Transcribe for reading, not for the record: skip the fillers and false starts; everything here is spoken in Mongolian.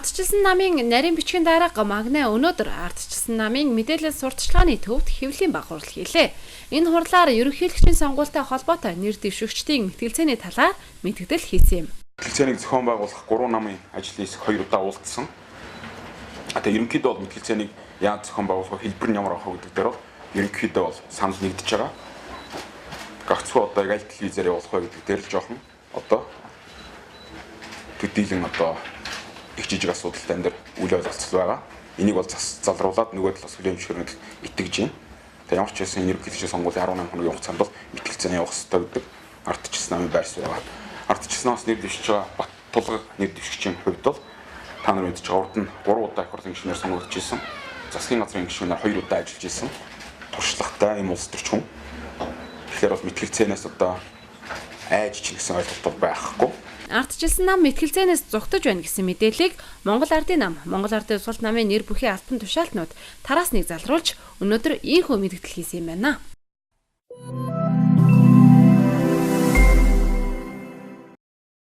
Ардчилсан намын нарийн бичгийн дарга Магна өнөөдөр ардчилсан намын мэдээлэл сурталчилгааны төвд хэвлэлийн баг хурал хийлээ. Энэ хурлаар ерөнхийлөгчийн сонгуультай холбоотой нэр дэвшигчдийн мэтгэлцээний талаар мэдгдэл хийсэн юм. Мэтгэлцээнийг зохион байгуулах 3 намын ажлын хэсэг 2 удаа уулзсан. Ерөнхийдөө бол мэтгэлцээнийг яаж зохион байгуулах хэлбэр нь ямар авах гэдэг дээр бол ерөнхийдөө бол санал нэгдэж байгаа. Гагцхүү одоо аль телевизээр явуулах вэ гэдэг дээр л жоохон одоо төдийлөн одоо их жижиг асуудалтай энэ үйл явдал байгаа. Энийг бол залруулад нөгөө талаас хүлээн зөвшөөрнөд итгэж байна. Тэгээ ямар ч байсан ерөнхийлөгчийн сонгуулийн 18 хоногийн хугацаанд бол мэтгэлцээний явах хэрэгтэй гэдэг ардчилсан намын байрс байгаа. Ардчилсан намаас нэр дэвшиж байгаа Бат тулгаг нэр дэвшигчийн хувьд бол та нар мэдж байгаа урд нь 3 удаа их хурлын гишүүнээр сонгогдож ирсэн. Засгийн газрын гишүүнээр 2 удаа ажиллаж ирсэн. Туршлагатай юм улс төрч хүн. Тэгэхээр бол мэтгэлцээнээс одоо айж чинь гэсэн ойлголт бол байхгүй. Ардчилсан нам мэтгэлцээнээс зугтаж байна гэсэн мэдээллийг Монгол Ардын нам, Монгол Ардын Улсуулт намын нэр бүхий албан тушаалтнууд тараас нэг залруулж өнөөдөр ийхүү мэдгдэл хийсэн юм байна.